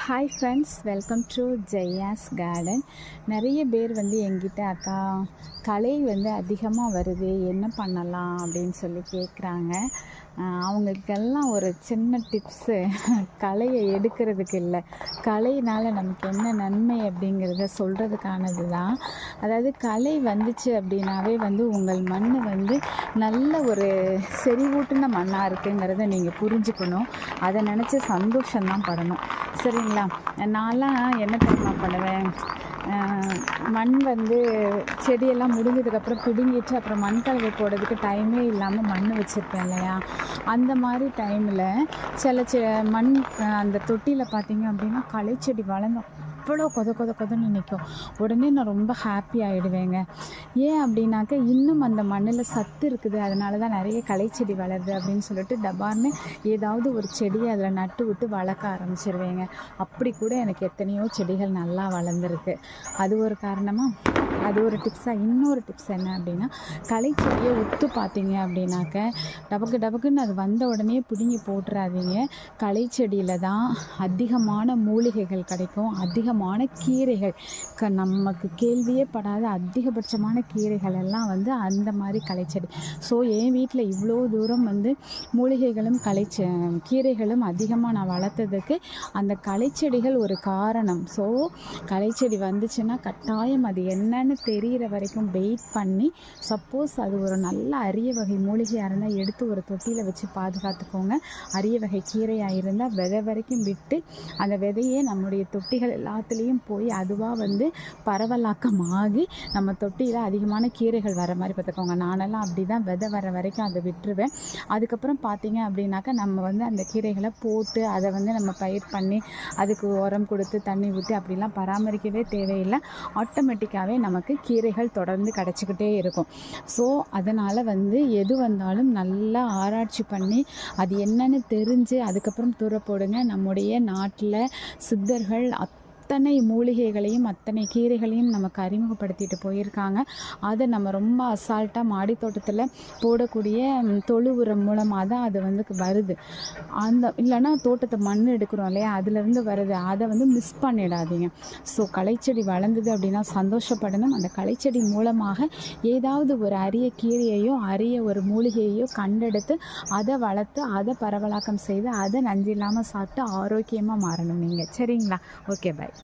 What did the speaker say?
Hi friends, welcome to Jaya's garden. நிறைய பேர் என்கிட்ட அக்கா களை அதிகமாக வருது, என்ன பண்ணலாம் அப்படின்னு சொல்லி கேட்குறாங்க. அவங்களுக்கெல்லாம் ஒரு சின்ன டிப்ஸு, களையை எடுக்கிறதுக்கு இல்லை, களையினால் நமக்கு என்ன நன்மை அப்படிங்கிறத சொல்கிறதுக்கானது தான். அதாவது களை வந்துச்சு அப்படின்னாவே உங்கள் மண் நல்ல ஒரு செறிவூட்டின மண்ணாக இருக்குங்கிறத நீங்கள் புரிஞ்சுக்கணும். அதை நினச்சி சந்தோஷம்தான் படணும். சரிங்களா? நான்லாம் என்ன தெரியுமா பண்ணுவேன், மண் செடியெல்லாம் முடிஞ்சதுக்கப்புறம் பிடுங்கிட்டு அப்புறம் மண் கலவை போடுறதுக்கு டைமே இல்லாமல் மண் வச்சுருப்பேன் இல்லையா? அந்த மாதிரி டைமில் சில மண் அந்த தொட்டியில் பார்த்திங்க அப்படின்னா களைச்செடி வளர்ந்தோம் அவ்வளோ கொதன்னு நிற்கும். உடனே நான் ரொம்ப ஹாப்பி ஆகிடுவேங்க. ஏன் அப்படின்னாக்க, இன்னும் அந்த மண்ணில் சத்து இருக்குது, அதனால தான் நிறைய களைச்செடி வளருது அப்படின்னு சொல்லிட்டு டபார்னு ஏதாவது ஒரு செடியை அதில் நட்டு விட்டு வளர்க்க ஆரம்பிச்சிருவேங்க. அப்படி கூட எனக்கு எத்தனையோ செடிகள் நல்லா வளர்ந்துருக்கு. அது ஒரு காரணமாக. அது ஒரு டிப்ஸாக. இன்னொரு டிப்ஸ் என்ன அப்படின்னா, களைச்செடியை உத்து பார்த்தீங்க அப்படின்னாக்க டபக்குன்னு அது வந்த உடனே பிடுங்கி போட்டுறாதீங்க. களைச்செடியில் தான் அதிகமான மூலிகைகள் கிடைக்கும், அதிகமான கீரைகள், நமக்கு கேள்வியே படாத அதிகபட்சமான கீரைகள் எல்லாம் அந்த மாதிரி களைச்செடி. ஸோ என் வீட்டில் இவ்வளோ தூரம் மூலிகைகளும் கீரைகளும் அதிகமாக நான் வளர்த்ததுக்கு அந்த களைச்செடிகள் ஒரு காரணம். ஸோ களைச்செடி வந்துச்சுன்னா கட்டாயம் அது என்னன்னு தெரிகிற வரைக்கும் வெயிட் பண்ணி, சப்போஸ் அது ஒரு நல்ல அரிய வகை மூலிகையாக இருந்தால் எடுத்து ஒரு தொட்டியில் வச்சு பாதுகாத்துக்கோங்க. அரிய வகை கீரையாக இருந்தால் விதை வரைக்கும் விட்டு அந்த விதையே நம்முடைய தொட்டிகள் எல்லாத்துலேயும் போய் அதுவாக பரவலாக்கமாகி நம்ம தொட்டியில் அதிகமான கீரைகள் வர மாதிரி பார்த்துக்கோங்க. நானெல்லாம் அப்படி தான் விதை வர வரைக்கும் அதை விட்டுருவேன். அதுக்கப்புறம் பார்த்தீங்க அப்படின்னாக்கா நம்ம அந்த கீரைகளை போட்டு அதை நம்ம பயிர் பண்ணி அதுக்கு உரம் கொடுத்து தண்ணி ஊற்றி அப்படிலாம் பராமரிக்கவே தேவையில்லை. ஆட்டோமேட்டிக்காகவே நமக்கு கீரைகள் தொடர்ந்து கிடச்சிக்கிட்டே இருக்கும். ஸோ அதனால் எது வந்தாலும் நல்லா ஆராய்ச்சி பண்ணி அது என்னன்னு தெரிஞ்சு அதுக்கப்புறம் தூர போடுங்க. நம்முடைய நாட்டில் சித்தர்கள் அத்தனை மூலிகைகளையும் அத்தனை கீரைகளையும் நமக்கு அறிமுகப்படுத்திட்டு போயிருக்காங்க. அதை நம்ம ரொம்ப அசால்ட்டாக மாடி தோட்டத்தில் போடக்கூடிய தொழு உரம் மூலமாக தான் அது வருது. இல்லைன்னா தோட்டத்தை மண் எடுக்கிறோம் இல்லையா, அதுலேருந்து வருது. அதை மிஸ் பண்ணிடாதீங்க. ஸோ களைச்செடி வளர்ந்தது அப்படின்னா சந்தோஷப்படணும். அந்த களைச்செடி மூலமாக ஏதாவது ஒரு அரிய கீரையையோ அரிய ஒரு மூலிகையையோ கண்டெடுத்து அதை வளர்த்து அதை பரவலாக்கம் செய்து அதை நஞ்சு இல்லாமல் சாப்பிட்டு ஆரோக்கியமாக மாறணும் நீங்கள். சரிங்களா? Okay, by.